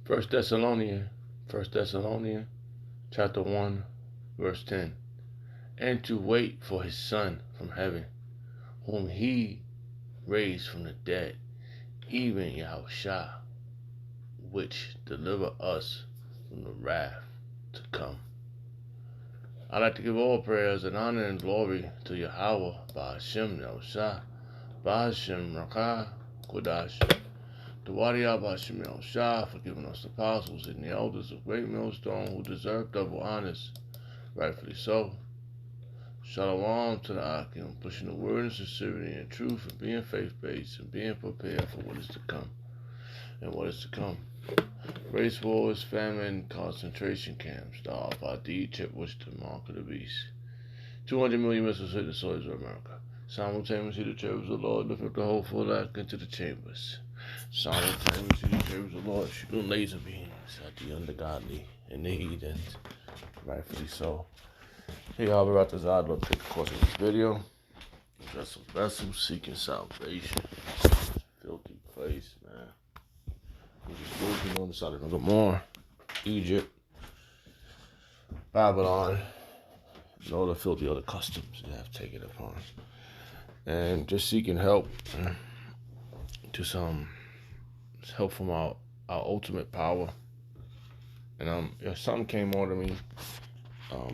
First Thessalonians, chapter 1, verse 10. And to wait for his Son from heaven, whom he raised from the dead, even Yahushua, which deliver us from the wrath to come. I'd like to give all prayers and honor and glory to Yahweh, Ba'ashem Yahushua, Ba'ashem Rakah Kodash, to Wadiah Ba'ashem Yahushua for giving us the apostles and the elders of Great Millstone who deserve double honors, rightfully so. Shalom to the Akim, pushing the word in sincerity and truth and being faith-based and being prepared for what is to come and what is to come. Race wars, famine, concentration camps, the Al-Fadi, chip which the mark of the beast. 200 million missiles hit the soils of America. Simultaneously, the cherubs of the Lord lift up the whole full act into the chambers. Simultaneously, the cherubs of the Lord shooting laser beams at the ungodly and the heathens, rightfully so. Hey, y'all, we're about to take the course of this video. Got some vessels seeking salvation. Filthy place, man. We're just working on the side of Gomorrah, Egypt, Babylon, and all the filthy other customs they have taken upon. And just seeking help, to some help from our ultimate power. And something came on to me,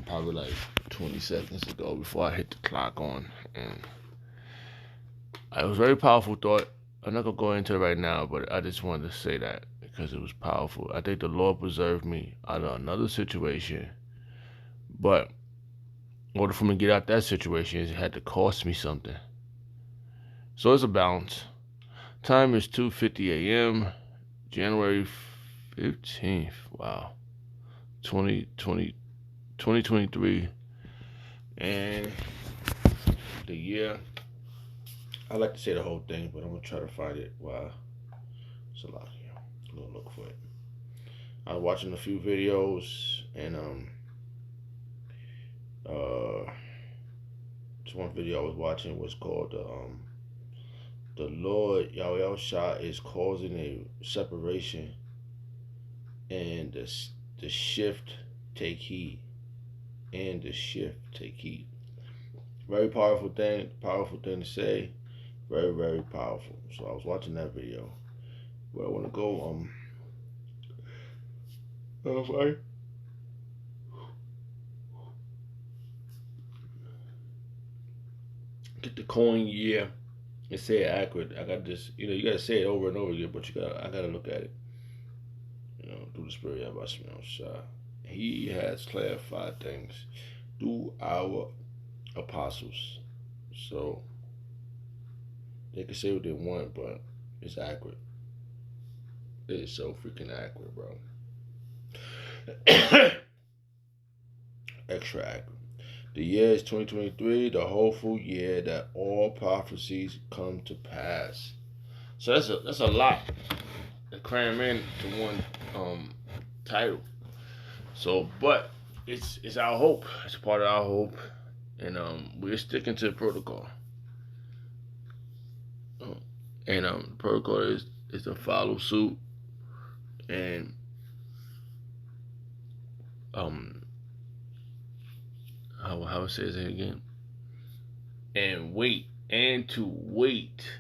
probably like 20 seconds ago before I hit the clock on, and it was a very powerful thought. I'm not gonna go into it right now, but I just wanted to say that because it was powerful. I think the Lord preserved me out of another situation, but in order for me to get out that situation, it had to cost me something. So it's a balance. Time is 2:50 a.m., January 15th. Wow, 2023, and the year. I like to say the whole thing, but I'm gonna try to find it. Wow, it's a lot here. I'm gonna look for it. I was watching a few videos, and this one video I was watching was called "The Lord Yahweh Shah is causing a separation, and the shift take heed, and the shift take heed." Very powerful thing to say. Very, very powerful. So I was watching that video. Where I want to go, sorry. Get the coin year and say it accurate. I got this, you gotta say it over and over again, but I gotta look at it. Through the spirit of Yahweh. He has clarified things through our apostles. So they can say what they want, but it's accurate. It is so freaking accurate, bro. Extra accurate. The year is 2023, the hopeful year that all prophecies come to pass. So that's a lot to cram in to one title. So, but it's our hope. It's part of our hope, and we're sticking to the protocol. And the protocol is to follow suit, and how it says it again, and to wait.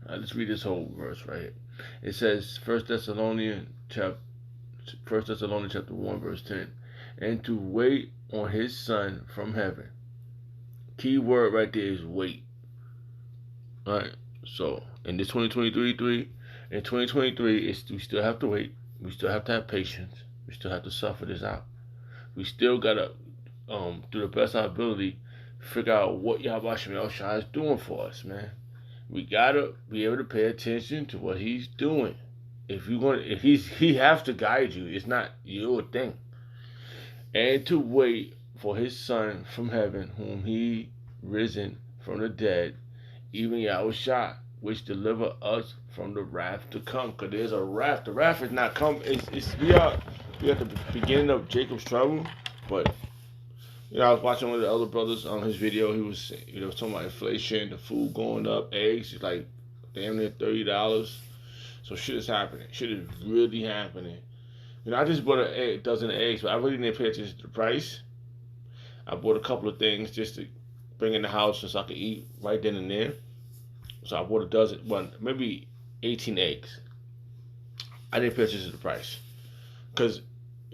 Let's read this whole verse right here. It says First Thessalonians chapter 1, verse 10, and to wait on his Son from heaven. Key word right there is wait. All right. So in this 2023, we still have to wait. We still have to have patience. We still have to suffer this out. We still gotta, to the best of our ability, figure out what Yahweh Shai is doing for us, man. We gotta be able to pay attention to what he's doing. He has to guide you. It's not your thing. And to wait for his Son from heaven, whom he risen from the dead, even Yahushua, which deliver us from the wrath to come. Because there's a wrath. The wrath is not come. We are at the beginning of Jacob's trouble. But I was watching one of the other brothers on his video. He was talking about inflation, the food going up, eggs is like damn near $30. So shit is happening. Shit is really happening. I just bought a dozen of eggs, but I really didn't pay attention to the price. I bought a couple of things just to bring in the house so I could eat right then and there. So I bought a dozen, maybe 18 eggs. I didn't pay attention to the price because,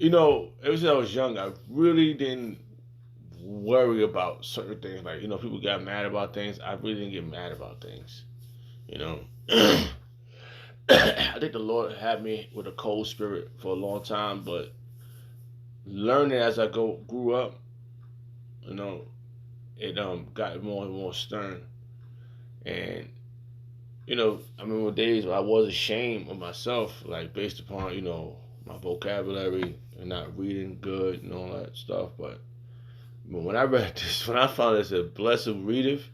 ever since I was young, I really didn't worry about certain things. Like, people got mad about things. I really didn't get mad about things. You know, I think the Lord had me with a cold spirit for a long time, but learning as I grew up, you know, it got more and more stern. And I remember days where I was ashamed of myself, like based upon my vocabulary and not reading good and all that stuff. But when I read this, when I found it said "Blessed readeth,"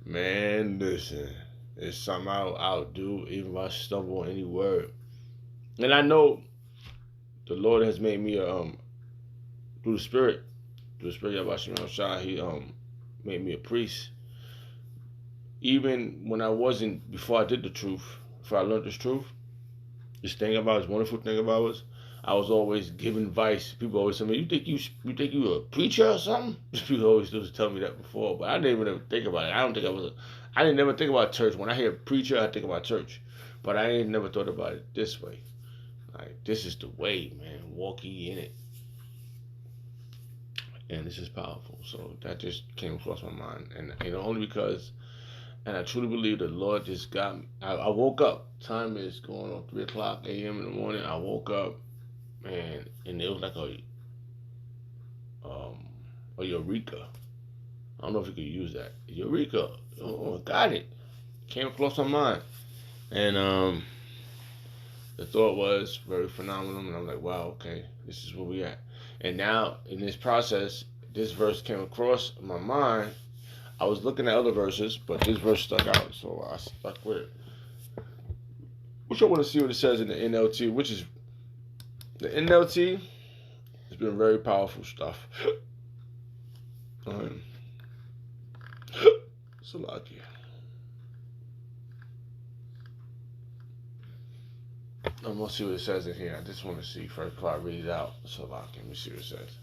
man, listen, it's something I'll do even if I stumble on any word. And I know the Lord has made me through the Spirit of Hashem Shai, He made me a priest. Even when I wasn't, before I did the truth, before I learned this truth, this wonderful thing about it, I was always giving advice. People always tell me, you think you a preacher or something?" People always used to tell me that before, but I didn't even think about it. I didn't never think about church. When I hear preacher, I think about church, but I ain't never thought about it this way. Like, this is the way, man. Walk ye in it. And this is powerful. So that just came across my mind. And only because, and I truly believe the Lord just got me. I woke up. Time is going on 3 o'clock a.m. in the morning. I woke up, man, and it was like a eureka. I don't know if you could use that. Eureka. Oh, got it. Came across my mind. And the thought was very phenomenal. And I'm like, wow, okay, this is where we at. And now, in this process, this verse came across my mind. I was looking at other verses, but this verse stuck out, so I stuck with it. Which I want to see what it says in the NLT, which is, the NLT has been very powerful stuff. Salakia. I'm going to see what it says in here. I just want to see first before I read it out. Salakia. Let me see what it says.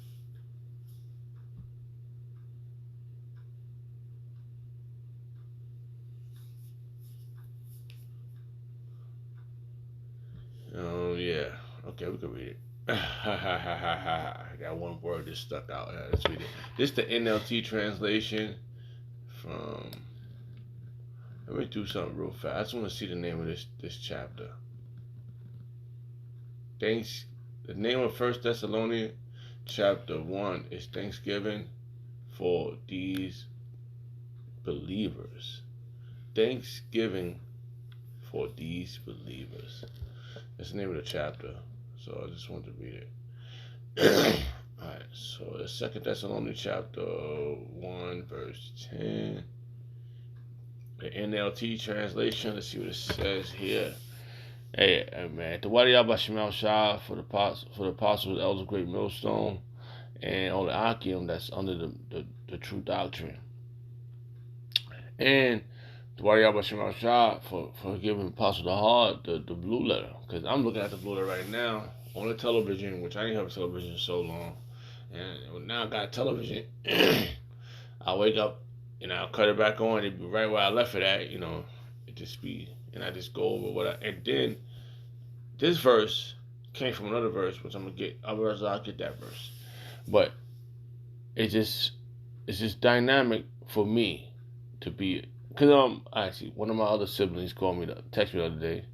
Oh, yeah. Okay, we can read it. I got one word that stuck out. Let's read it. This is the NLT translation from. Let me do something real fast. I just want to see the name of this chapter. The name of 1 Thessalonians chapter 1 is Thanksgiving for these believers. Thanksgiving for these believers. That's the name of the chapter. So I just wanted to read it. Alright, so the 2 Thessalonians chapter 1 verse 10. The NLT translation. Let's see what it says here. Hey man, the Wadi Abba Shah for the apostles, elders of Great Millstone, and on the Akim that's under the true doctrine. And the Wadi Abba Shah for giving Apostle the Hard the blue letter. Because I'm looking at the blue letter right now on the television, which I didn't have a television in so long. And now I got a television. I wake up and I'll cut it back on. It'd be right where I left it at, it just be, and I just go over and then this verse came from another verse, which I'm gonna get. I'll get that verse, but it's just dynamic for me to be, because actually one of my other siblings called me, text me the other day.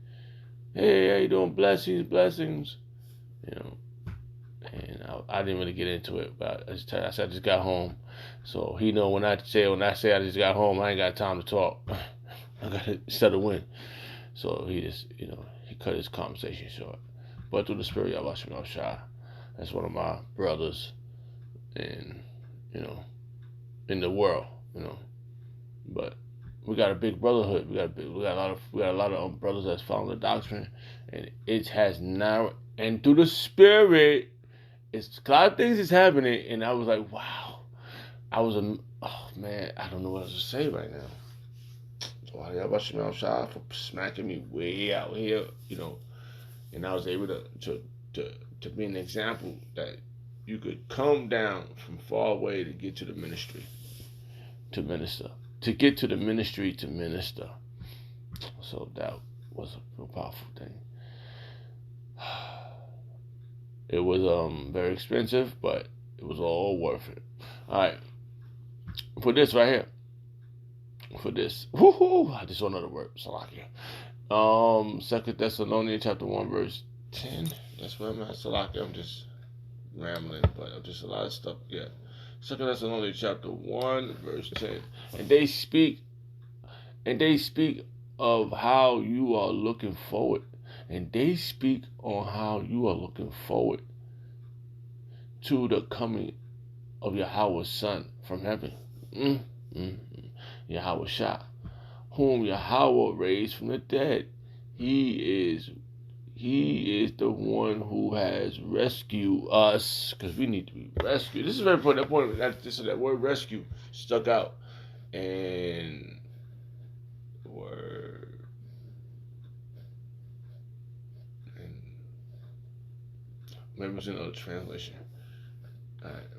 Hey, how you doing? Blessings, and I didn't really get into it, but I said I just got home, so he know when I say I just got home, I ain't got time to talk. I gotta settle in. So he just, he cut his conversation short. But through the Spirit of Hashem Shai, that's one of my brothers in the world, But we got a big brotherhood. We got a lot of brothers that's following the doctrine, and it has now, and through the Spirit, it's a lot of things is happening, and I was like, wow. Oh man, I don't know what else to say right now. For smacking me way out here, and I was able to to be an example that you could come down from far away to get to the ministry to minister, to get to the ministry to minister. So that was a real powerful thing. It was very expensive, but it was all worth it. All right, for this right here. For this, woohoo! I just saw another word, Salakia. 2 Thessalonians chapter 1 verse 10. That's where I'm at, Salakia. I'm just rambling, but just a lot of stuff. Yeah, 2 Thessalonians chapter 1 verse 10. And they speak of how you are looking forward. And they speak on how you are looking forward to the coming of Yahweh's Son from heaven. Yahweh Shah, whom Yahweh raised from the dead. He is the one who has rescued us, because we need to be rescued. This is very important. That word rescue stuck out. And maybe it's another translation.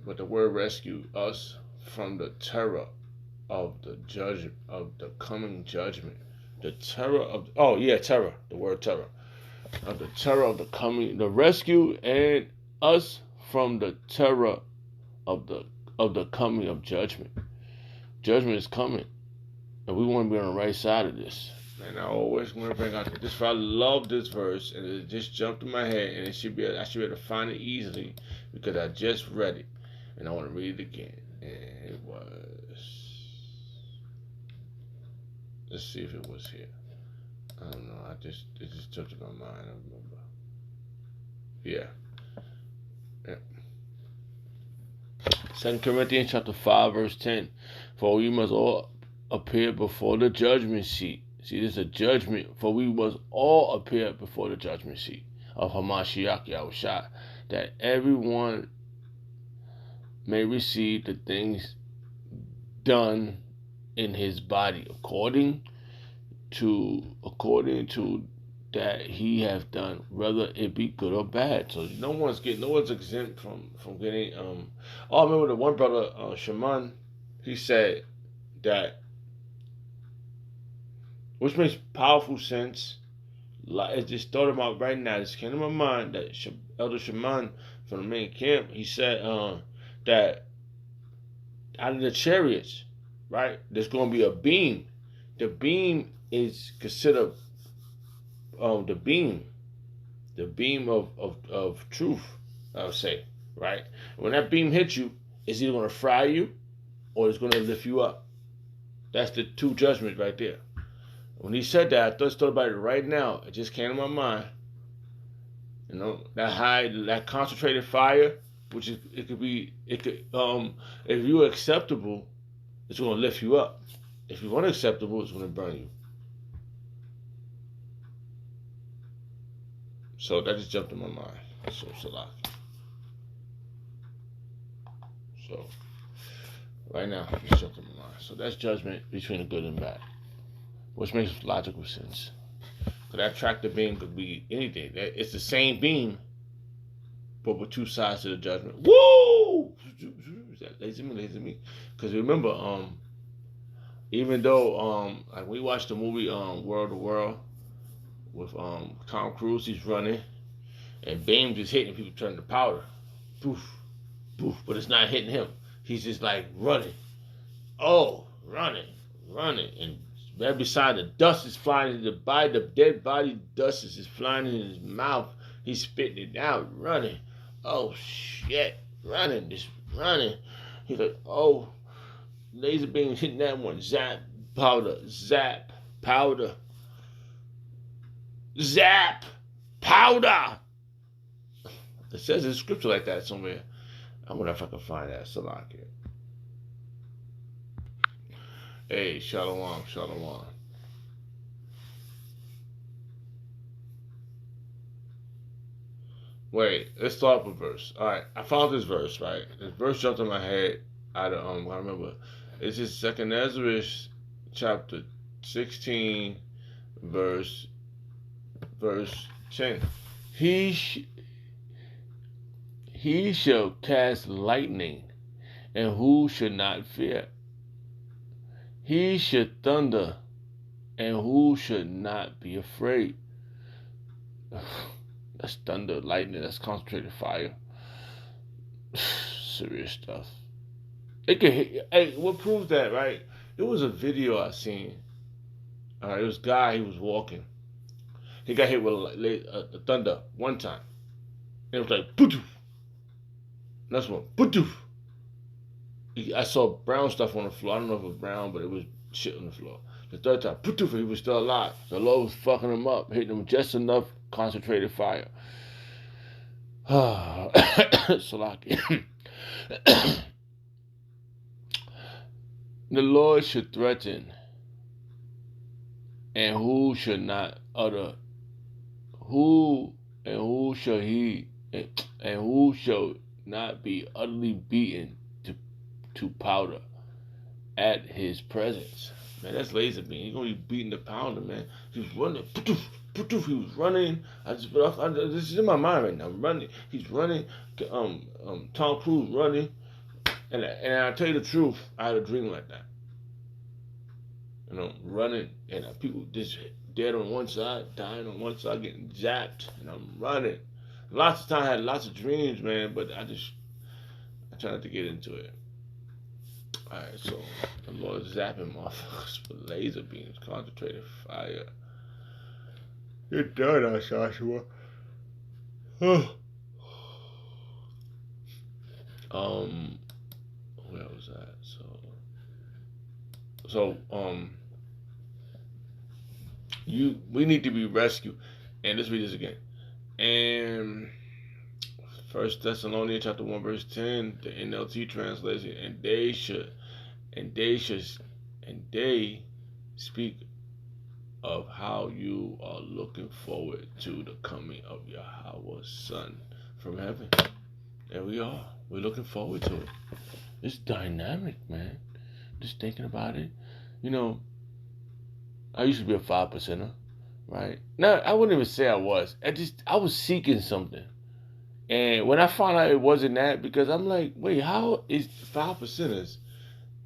But the word rescue us from the terror of the judgment, of the coming judgment. The terror of terror. The word terror. Of the terror of the coming, the rescue, and us from the terror of the coming of judgment. Judgment is coming, and we want to be on the right side of this. And I always want to bring out this. I love this verse, and it just jumped in my head, and I should be able to find it easily because I just read it, and I want to read it again. And it was. Let's see if it was here. I don't know. It just took to my mind. I remember. Yeah. 2 Corinthians chapter 5 verse 10. For we must all appear before the judgment seat. See, this is a judgment. For we must all appear before the judgment seat of Hamashiach Yahushua, that everyone may receive the things done in his body according to that he have done, whether it be good or bad. So no one's exempt from getting. I remember the one brother, Shaman, he said that, which makes powerful sense. Like, it just thought about right now. This came to my mind that Elder Shaman from the main camp, he said that out of the chariots, right, there's going to be a beam. The beam is considered the beam of truth, I would say, right? When that beam hits you, it's either going to fry you or it's going to lift you up. That's the two judgments right there. When he said that, I just thought about it right now. It just came to my mind. You know, that concentrated fire, which is, if you're acceptable, it's going to lift you up. If you're unacceptable, it's going to burn you. So that just jumped in my mind. So Salah. So right now, it just jumped in my mind. So that's judgment between the good and bad, which makes logical sense. So that tractor beam could be anything. It's the same beam, but with two sides to the judgment. Woo! Is that lazy me? Because remember, even though like we watched the movie World to World with Tom Cruise, he's running and beams is hitting, people turn to powder, poof, poof, but it's not hitting him. He's just like running, running, and right beside the dust is flying in the body, the dead body dust is flying in his mouth. He's spitting it out, running. Oh shit, running, just running. He's like, oh, laser beam hitting that one, zap, powder, zap, powder, zap, powder. It says in scripture like that somewhere. I wonder if I can find that. Salakia. Hey, shalom. Wait, let's start with verse. All right, I found this verse. Right, this verse jumped in my head. I remember. It's just 2 Ezra chapter 16, verse 10. He shall cast lightning, and who should not fear? He should thunder, and who should not be afraid? That's thunder, lightning, that's concentrated fire. Serious stuff. It can hit. Hey, what proves that, right? It was a video I seen. It was a guy, he was walking. He got hit with the thunder one time. And it was like, poof. Next one, poof. I saw brown stuff on the floor. I don't know if it was brown, but it was shit on the floor. The third time, poof, he was still alive. The Lord was fucking him up, hitting him just enough concentrated fire. Salaki. The Lord should threaten, and who should not utter? Who and who shall he and who shall not be utterly beaten to powder at his presence? Man, that's laser beam. He's gonna be beating the pounder, man. He's running. He was running. This is in my mind right now. Running. He's running. Tom Cruise running. And I tell you the truth, I had a dream like that. You know, running, and people just dead on one side, dying on one side, getting zapped, and I'm running. Lots of time, I had lots of dreams, man, but I try not to get into it. Alright, so the Lord is zapping motherfuckers with laser beams, concentrated fire. You're done, Joshua. Where was that? We need to be rescued. And let's read this again. And First Thessalonians chapter 1 verse 10, the NLT translation, and they speak of how you are looking forward to the coming of Yahweh's Son from heaven. There we are. We're looking forward to it. It's dynamic, man. Just thinking about it. You know, I used to be a 5%er, right? Now, I wouldn't even say I was. I was seeking something. And when I found out it wasn't that, because I'm like, wait, how is 5%ers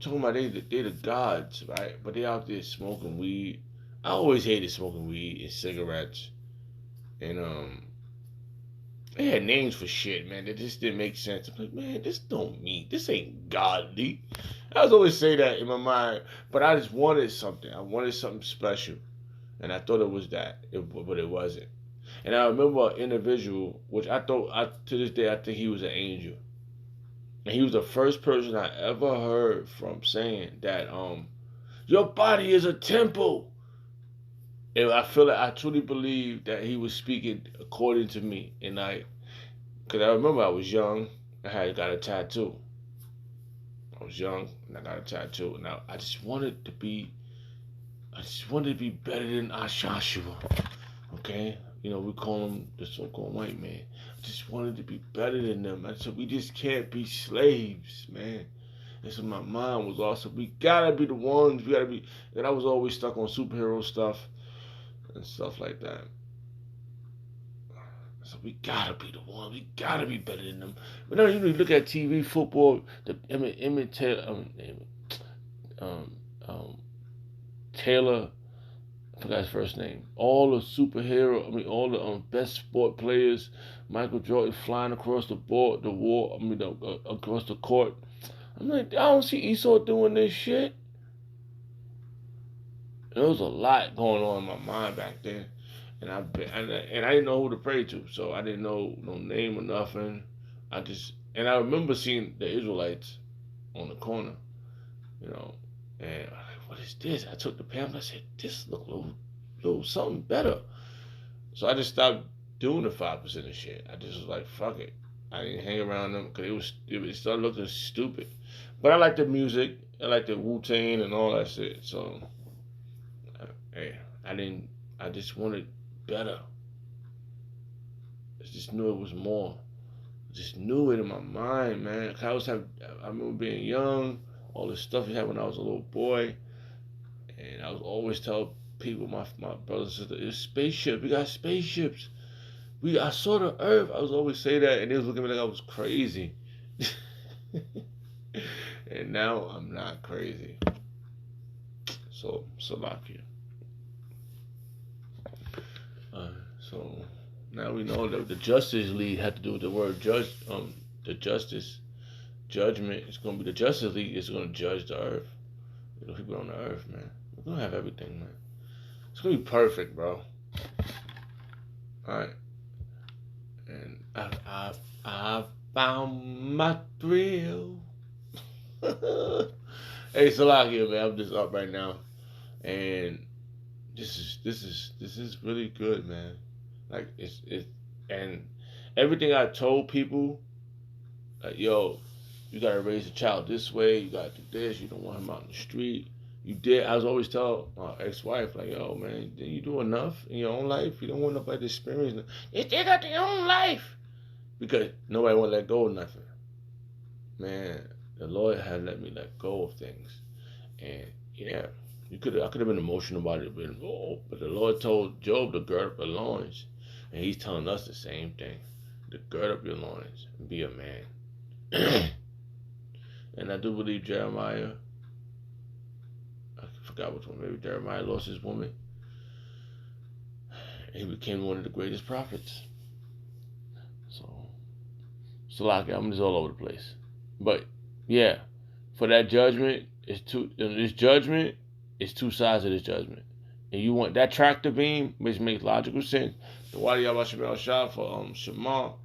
talking about they the gods, right? But they out there smoking weed. I always hated smoking weed and cigarettes. And they had names for shit, man, that just didn't make sense. I'm like, man, this ain't godly. I was always say that in my mind, but I just wanted something. I wanted something special. And I thought it was that, but it wasn't. And I remember an individual, which to this day, I think he was an angel. And he was the first person I ever heard from saying that, your body is a temple. And I truly believe that he was speaking according to me. And because I remember I was young, I got a tattoo. I was young and I got a tattoo. And I just wanted to be better than Joshua. Okay? You know, we call him the so-called white man. I just wanted to be better than them. I said, we just can't be slaves, man. And so my mind was also, we gotta be the ones, and I was always stuck on superhero stuff and stuff like that. So we gotta be the one. We gotta be better than them. But now you look at TV, football, the Emmett Taylor, I forgot his first name. All the all the best sport players. Michael Jordan flying across the across the court. I'm like, I don't see Esau doing this shit. There was a lot going on in my mind back then. And I didn't know who to pray to, so I didn't know no name or nothing. I remember seeing the Israelites on the corner, you know, and what is this? I took the pamphlet. I said, this look a little something better. So I just stopped doing the 5% of shit. I just was like, fuck it. I didn't hang around them because it started looking stupid. But I like the music. I like the Wu-Tang and all that shit. So, hey, I just wanted better. I just knew it was more. I just knew it in my mind, man. I remember being young, all this stuff we had when I was a little boy, and I was always tell people, my brothers and sisters, it's spaceship. We got spaceships. I saw the earth. I was always say that, and they was looking at me like I was crazy. And now I'm not crazy. So Salakia. So now we know that the Justice League had to do with the word judge. The justice judgment is going to be the Justice League is going to judge the earth. The people on the earth, man. We're going to have everything, man. It's going to be perfect, bro. All right. And I found my thrill. Hey, Salakia, man. I'm just up right now, and this is really good, man. Like it's and everything I told people, like, yo, you gotta raise a child this way. You gotta do this. You don't want him out in the street. You did. I was always tell my ex-wife, like, yo, man, you do enough in your own life. You don't want nobody to experience. You still got your own life because nobody want to let go of nothing. Man, the Lord had let me let go of things, and yeah, I could have been emotional about it, but the Lord told Job to gird up your loins, and He's telling us the same thing: to gird up your loins and be a man. And I do believe Jeremiah, I forgot which one, maybe Jeremiah lost his woman. He became one of the greatest prophets. So like I'm just all over the place. But yeah, for that judgment, this judgment is two sides of this judgment. And you want that tractor beam, which makes logical sense. The Wadi Yabba Shabbat Shah for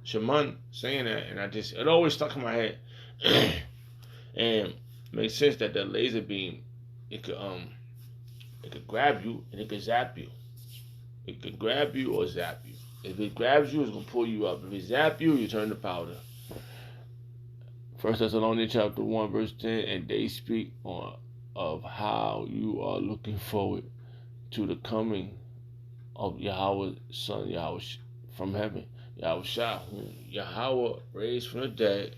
Shaman saying that, and it always stuck in my head. And it makes sense that laser beam, it could grab you and it could zap you. It could grab you or zap you. If it grabs you, it's gonna pull you up. If it zap you, you turn to powder. 1 Thessalonians chapter 1 verse 10, and they speak of how you are looking forward to the coming of Yahweh's Son, Yahweh from heaven, Yahweh Shah, whom Yahweh raised from the dead.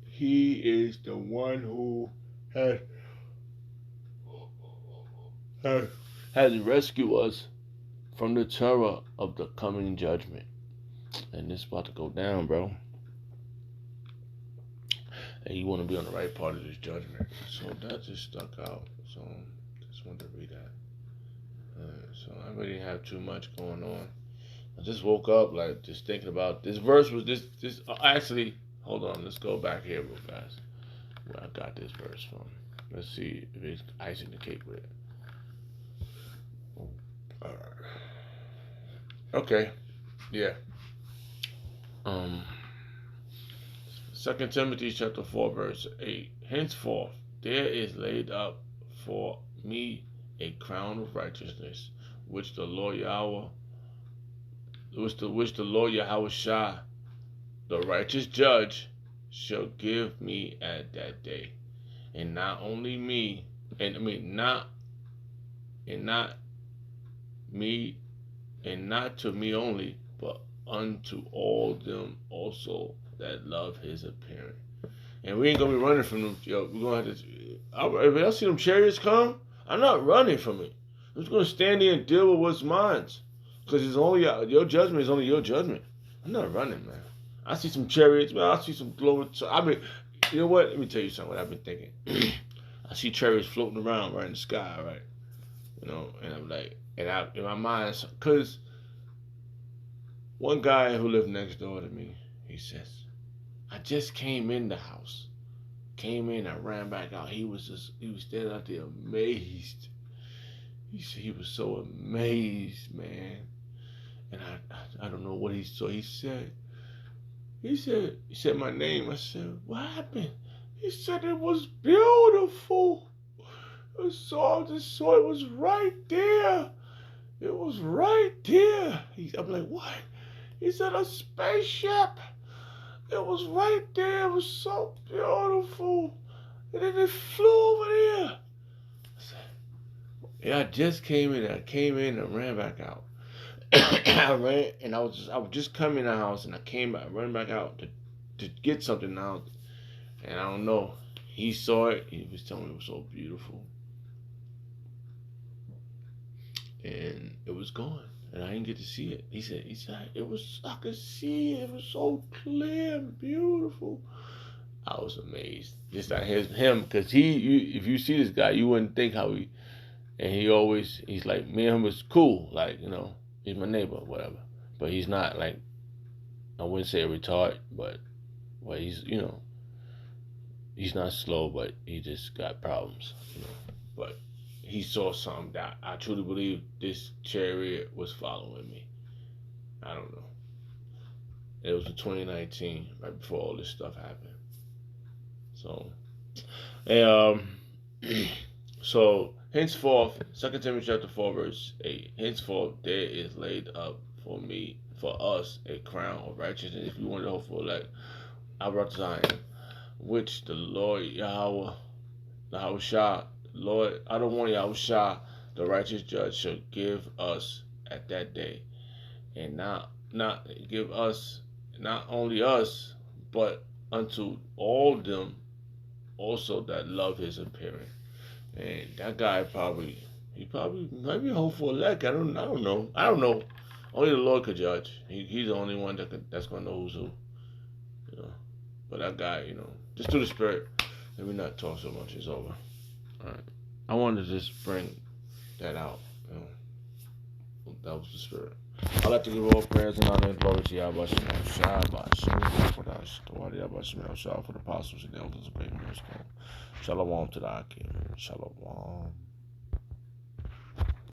He is the one who has rescued us from the terror of the coming judgment. And it's about to go down, bro. And you want to be on the right part of this judgment. So that just stuck out. So just wanted to read that. So I really didn't have too much going on. I just woke up like just thinking about this verse was this actually. Hold on, let's go back here real fast. Where I got this verse from. Let's see if it's icing the cake with it. All right. Okay. Yeah. 2 Timothy chapter 4 verse 8. Henceforth there is laid up for me a crown of righteousness, which the Lord Yahweh Shah, the righteous judge, shall give me at that day. And not only me, not to me only, but unto all them also that love his appearing. And we ain't gonna be running from them. Yo, we're gonna have to. If I see them chariots come, I'm not running from it. I'm just gonna stand there and deal with what's mine, because it's only your judgment is only your judgment. I'm not running, man. I see some chariots, man. I see some glowing. You know what? Let me tell you something. What I've been thinking. I see chariots floating around right in the sky, right? You know, and I'm like, in my mind, because one guy who lived next door to me, he says, I just came in the house. Came in, I ran back out. He was standing out there amazed. He said he was so amazed, man. And I don't know what he saw. He said my name. I said, what happened? He said it was beautiful. I saw this, so it was right there. It was right there. I'm like, what? He said a spaceship. It was right there. It was so beautiful. And then it flew over there. I said, yeah, I just came in. I came in and ran back out. I ran, and I was just coming in the house, and I ran back out to get something out. And I don't know. He saw it. He was telling me it was so beautiful. and it was gone, and I didn't get to see it. He said it was, I could see it. It was so clear and beautiful. I was amazed. Just like him, because if you see this guy, you wouldn't think how he, and he's like, me and him was cool, like, he's my neighbor, whatever. But he's not like, I wouldn't say a retard, but he's, he's not slow, but he just got problems, But he saw something that I truly believe this chariot was following me. I don't know. It was in 2019, right before all this stuff happened. So, and so henceforth, 2 Timothy chapter 4 verse 8. Henceforth, there is laid up for us, a crown of righteousness, if you want to hope for elect, our Zion, which the Lord Yahweh, Shah, Lord, I don't want Yahweh Shah, the righteous judge, shall give us at that day, and not give us, not only us, but unto all them also that love his appearing. And that guy he probably might be hopeful elect. I don't know. Only the Lord could judge. He's the only one that's gonna know who's who. But that guy, just through the Spirit. Let me not talk so much. It's over. All right. I wanted to just bring that out. That was the Spirit. I'd like to give all prayers and honor and glory to Yahweh Shah, for the apostles and elders of great miracles. Shalom to the Akim. Shalom.